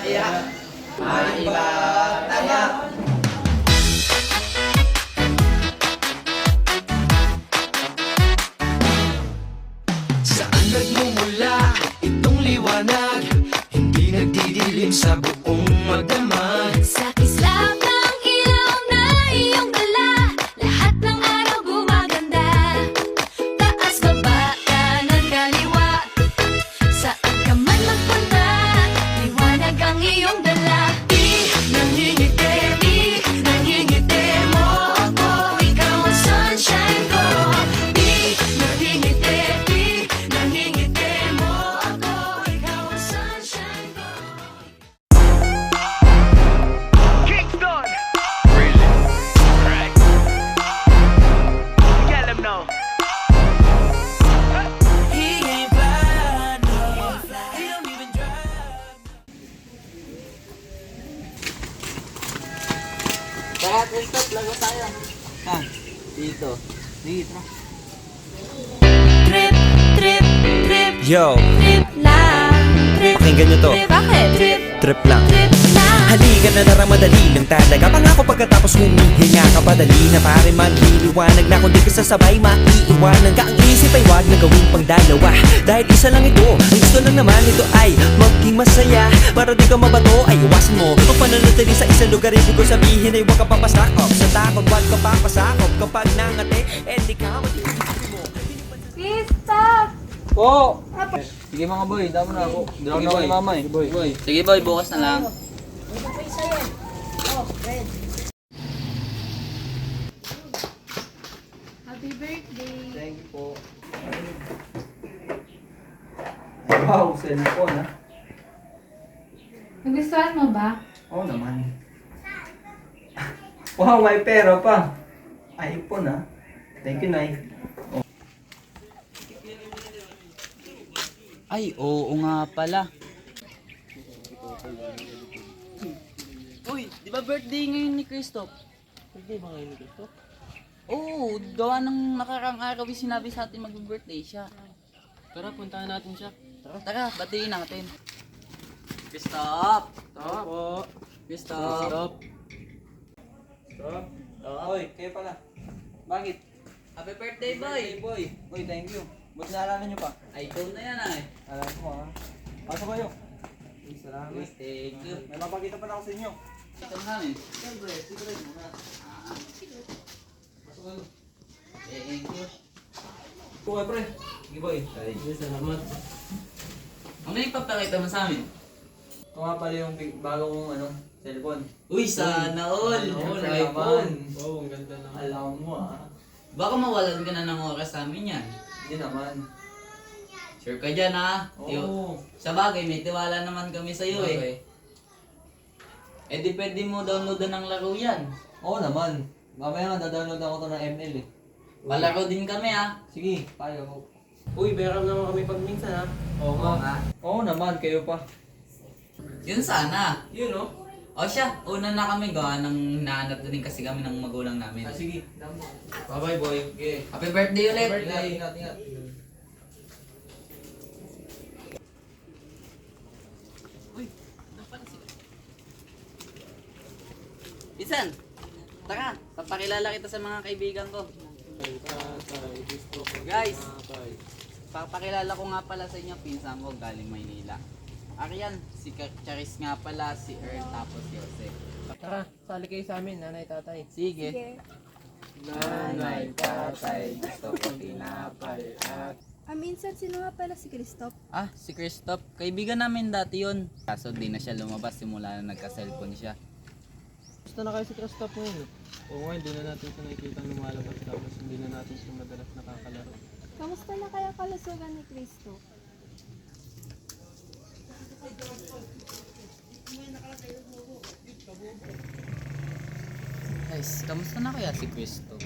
Taya. Maiba taya. Saan nagmumula itong liwanag? Hindi nagdidilim sa buong magdamag. Sa kislap ng ilaw na iyong dala, lahat ng araw gumaganda. Taas, baba, kanan, kaliwa, saan ka man magpunta, liwanag ang iyong dala. Di nangingiti mo ako, ikaw ang sunshine ko. Di nangingiti mo ako, ikaw ang sunshine ko. Kingston! Really? Right? Tell him no. He ain't fly, no. He don't even drive. Tara, stop. Lago tayo. Dito. Dito. Trip, trip, trip, Yo, trip lang. Trip, pakinggan nyo to. trip, bakit? Trip, Trip lang. trip lang. Halika na naramadali lang talaga. Pangako pagkatapos humihinga ka padali na pare manliliwanag na kung di ka sasabay maiiwanan ka. Ang isip ay wag na gawing pang dalawa, dahil isa lang ito. Ang gusto lang naman ito ay maging masaya. Para di ka mabato ay iwasan mo kung pananatili sa isang lugar. Ibig ko sabihin ay huwag ka papasakop sa takot, wag ka papasakop. Kapag nangate, di ka mag-iisip mo. Please stop! Po! Sige mga boy, damo na ako. Draw na ako ni mama eh. Sige boy, bukas na lang. Happy birthday! Thank you po. Wow, cellphone ha? Nagustuhan mo ba? Oo naman. Wow, may pera pa. iPhone ha? Thank you, Nay. Ay, oo nga pala. Uy, di ba birthday ngayon ni Christoph? Birthday ba ngayon ni Christoph? Oo, gawa ng nakarang araw sinabi sa atin mag-birthday siya. Tara, puntahan natin siya. Tara, batiin natin. Christoph! Stop! Po. Christoph! Stop! Stop! Oy, kayo pala. Bakit? Happy birthday, boy! Boy! Uy, thank you. Buti naalala nyo pa? iPhone na yan ay. Alam ko ha. Pasok kayo. Salamat. Thank you. May mapakita pa na ako sa inyo. Ito na namin. Siyempre, siguro mo na. Pasok kayo. Thank you. Kuha pre. Sige boy. Sige, salamat. Ano yung papakita mo sa amin? Ito nga pala yung bagong cellphone. Uy, sana all! iPhone! Oo, ang ganda naman. Alam mo ah. Baka mawalan ka na ng oras sa amin yan. Hindi naman. Sure ka dyan ha? Oo. Sa bagay, may tiwala naman kami sa'yo eh. Eh di pwede mo downloadan ng laro yan. Oo naman. Mamaya nga dadownload ako to ng ML eh. Palaro din kami ha. Sige, payo ko. Uy, beram naman kami pag minsan ha. Oo nga. Oo naman, kayo pa. Yun sana. Yun oh. O siya, una na kami gawa ng nahanap na din kasi kami ng magulang namin. Sige. Bye-bye, boy. Okay. Happy birthday ulit! Ingat, ingat. Isan, tara, papakilala kita sa mga kaibigan ko. Guys, papakilala ko nga pala sa inyo, pinsan ko galing Maynila. Arian, si Charis nga pala, si Earl, tapos si Jose. Tara, sali kayo sa amin, nanay, tatay. Sige. Nanay, tatay, gusto ko tinapay at... Minsan sino nga pala si Christoph? Ah, si Christoph, kaibigan namin dati yun. Kaso di na siya lumabas simula na nagka-cellphone siya. Gusto na kayo si Christoph ngayon. Oo nga, hindi na natin ito nakikita lumalabas tapos hindi na natin siya madalas nakakalaro. Kamusta na kaya kalusugan ni Christoph? Guys, kamusta na kaya si Christoph?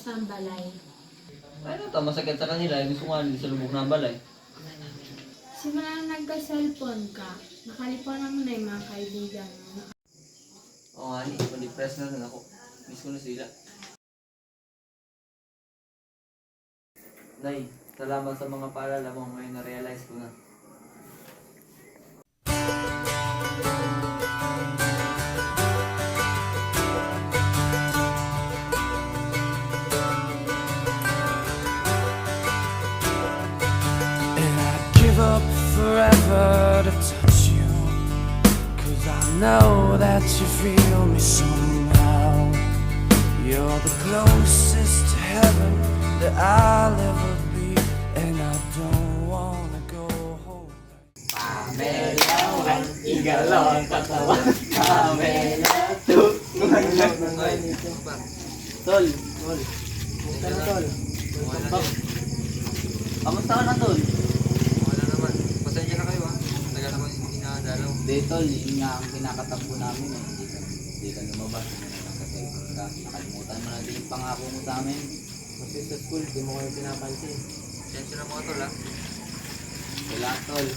sa balay. Ano to, masakit sa kanila, gusto ko nga hindi sa lubog ng balay. Simula na nagka-cellphone ka, nakalipunan mo na yung mga kaibigan mo. Oo nga, ma-depress na rin ako. Miss ko na sila. Nay, salamat sa mga paalala mo, ngayon na-realize ko na. And I'd give up forever to touch you, 'cause I know that you feel me somehow. You're the closest to heaven that I'll ever be, and I don't wanna go home. Igalaw ang katawan. Pamela, Tol. Kamusta ka na, Tol? Wala naman. Pasensya na kayo Tagal naman hindi nakadalaw. Hindi, Tol. Yun nga ang kinakatampo namin eh. Hindi ka lumabas. Kasi nakalimutan mo na din yung pangako mo sa amin. Kasi sa school, di mo kayo pinapansin. Pasensya na mga tol Wala, Tol.